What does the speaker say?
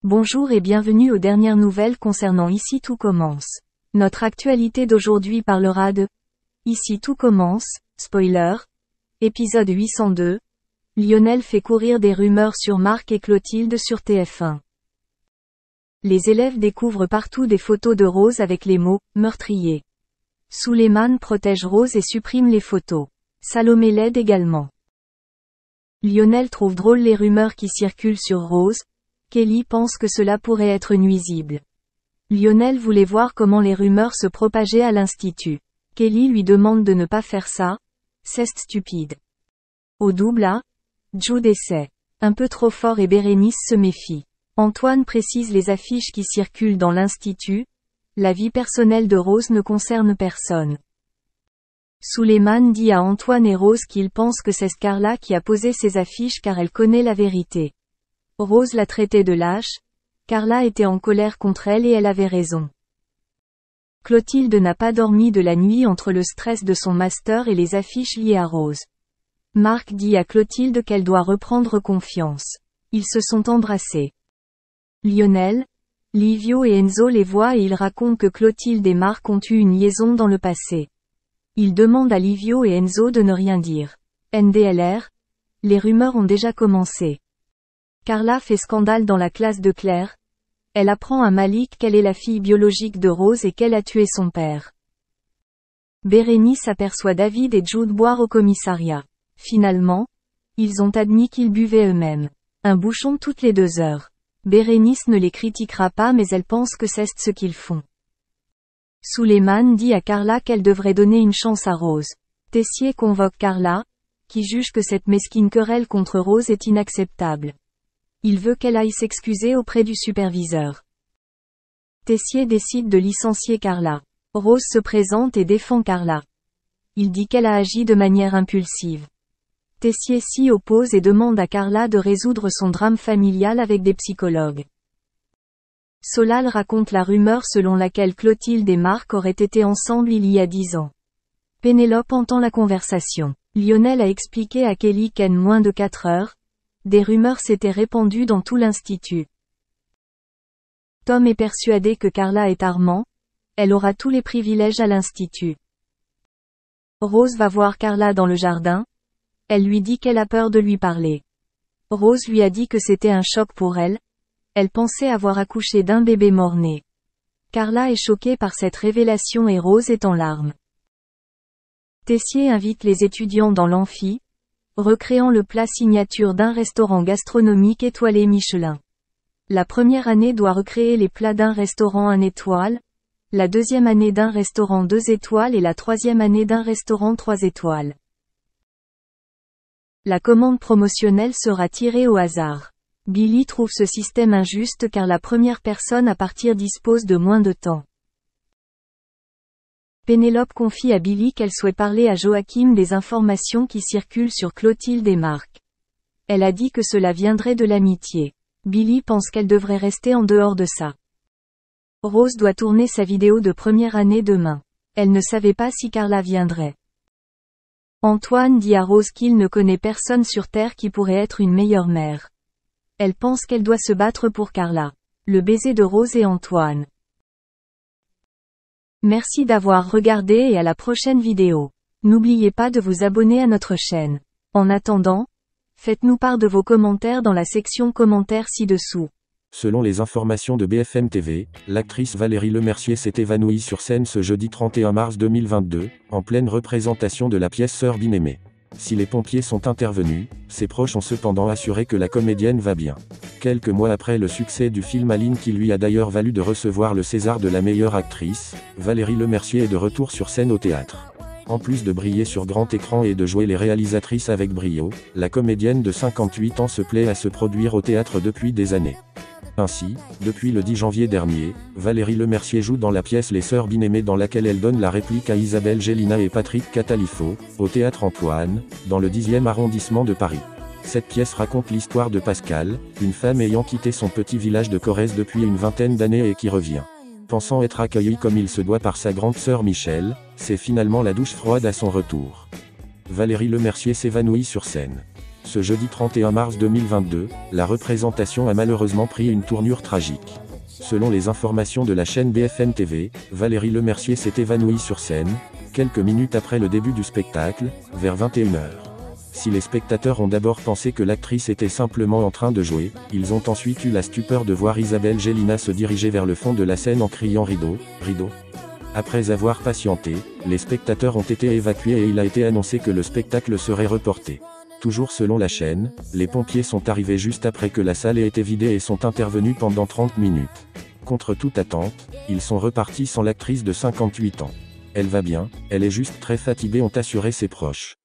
Bonjour et bienvenue aux dernières nouvelles concernant Ici tout commence. Notre actualité d'aujourd'hui parlera de Ici tout commence, spoiler, épisode 802. Lionel fait courir des rumeurs sur Marc et Clotilde sur TF1. Les élèves découvrent partout des photos de Rose avec les mots « meurtrier ». Souleymane protège Rose et supprime les photos. Salomé l'aide également. Lionel trouve drôle les rumeurs qui circulent sur Rose. Kelly pense que cela pourrait être nuisible. Lionel voulait voir comment les rumeurs se propageaient à l'institut. Kelly lui demande de ne pas faire ça. C'est stupide. Au double A, Jude essaie. Un peu trop fort et Bérénice se méfie. Antoine précise les affiches qui circulent dans l'institut. La vie personnelle de Rose ne concerne personne. Souleymane dit à Antoine et Rose qu'il pense que c'est Carla qui a posé ces affiches car elle connaît la vérité. Rose la traitait de lâche. Carla était en colère contre elle et elle avait raison. Clotilde n'a pas dormi de la nuit entre le stress de son master et les affiches liées à Rose. Marc dit à Clotilde qu'elle doit reprendre confiance. Ils se sont embrassés. Lionel, Livio et Enzo les voient et ils racontent que Clotilde et Marc ont eu une liaison dans le passé. Ils demandent à Livio et Enzo de ne rien dire. NDLR, les rumeurs ont déjà commencé. Carla fait scandale dans la classe de Claire. Elle apprend à Malik qu'elle est la fille biologique de Rose et qu'elle a tué son père. Bérénice aperçoit David et Jude boire au commissariat. Finalement, ils ont admis qu'ils buvaient eux-mêmes. Un bouchon toutes les 2 heures. Bérénice ne les critiquera pas mais elle pense que c'est ce qu'ils font. Souleymane dit à Carla qu'elle devrait donner une chance à Rose. Tessier convoque Carla, qui juge que cette mesquine querelle contre Rose est inacceptable. Il veut qu'elle aille s'excuser auprès du superviseur. Tessier décide de licencier Carla. Rose se présente et défend Carla. Il dit qu'elle a agi de manière impulsive. Tessier s'y oppose et demande à Carla de résoudre son drame familial avec des psychologues. Solal raconte la rumeur selon laquelle Clotilde et Marc auraient été ensemble il y a 10 ans. Pénélope entend la conversation. Lionel a expliqué à Kelly qu'en moins de 4 heures, des rumeurs s'étaient répandues dans tout l'institut. Tom est persuadé que Carla est Armand. Elle aura tous les privilèges à l'institut. Rose va voir Carla dans le jardin. Elle lui dit qu'elle a peur de lui parler. Rose lui a dit que c'était un choc pour elle. Elle pensait avoir accouché d'un bébé mort-né. Carla est choquée par cette révélation et Rose est en larmes. Tessier invite les étudiants dans l'amphi, recréant le plat signature d'un restaurant gastronomique étoilé Michelin. La première année doit recréer les plats d'un restaurant 1 étoile, la deuxième année d'un restaurant 2 étoiles et la troisième année d'un restaurant 3 étoiles. La commande promotionnelle sera tirée au hasard. Billy trouve ce système injuste car la première personne à partir dispose de moins de temps. Pénélope confie à Billy qu'elle souhaite parler à Joachim des informations qui circulent sur Clotilde et Marc. Elle a dit que cela viendrait de l'amitié. Billy pense qu'elle devrait rester en dehors de ça. Rose doit tourner sa vidéo de première année demain. Elle ne savait pas si Carla viendrait. Antoine dit à Rose qu'il ne connaît personne sur Terre qui pourrait être une meilleure mère. Elle pense qu'elle doit se battre pour Carla. Le baiser de Rose et Antoine. Merci d'avoir regardé et à la prochaine vidéo. N'oubliez pas de vous abonner à notre chaîne. En attendant, faites-nous part de vos commentaires dans la section commentaires ci-dessous. Selon les informations de BFM TV, l'actrice Valérie Lemercier s'est évanouie sur scène ce jeudi 31 mars 2022, en pleine représentation de la pièce Sœur bien-aimée. Si les pompiers sont intervenus, ses proches ont cependant assuré que la comédienne va bien. Quelques mois après le succès du film Aline qui lui a d'ailleurs valu de recevoir le César de la meilleure actrice, Valérie Lemercier est de retour sur scène au théâtre. En plus de briller sur grand écran et de jouer les réalisatrices avec brio, la comédienne de 58 ans se plaît à se produire au théâtre depuis des années. Ainsi, depuis le 10 janvier dernier, Valérie Lemercier joue dans la pièce Les Sœurs bien-aimées dans laquelle elle donne la réplique à Isabelle Gélina et Patrick Catalifo, au théâtre Antoine, dans le 10e arrondissement de Paris. Cette pièce raconte l'histoire de Pascal, une femme ayant quitté son petit village de Corrèze depuis une vingtaine d'années et qui revient. Pensant être accueillie comme il se doit par sa grande sœur Michel, c'est finalement la douche froide à son retour. Valérie Lemercier s'évanouit sur scène. Ce jeudi 31 mars 2022, la représentation a malheureusement pris une tournure tragique. Selon les informations de la chaîne BFM TV, Valérie Lemercier s'est évanouie sur scène, quelques minutes après le début du spectacle, vers 21 h. Si les spectateurs ont d'abord pensé que l'actrice était simplement en train de jouer, ils ont ensuite eu la stupeur de voir Isabelle Gélinas se diriger vers le fond de la scène en criant « Rideau, rideau ». Après avoir patienté, les spectateurs ont été évacués et il a été annoncé que le spectacle serait reporté. Toujours selon la chaîne, les pompiers sont arrivés juste après que la salle ait été vidée et sont intervenus pendant 30 minutes. Contre toute attente, ils sont repartis sans l'actrice de 58 ans. Elle va bien, elle est juste très fatiguée, ont assuré ses proches.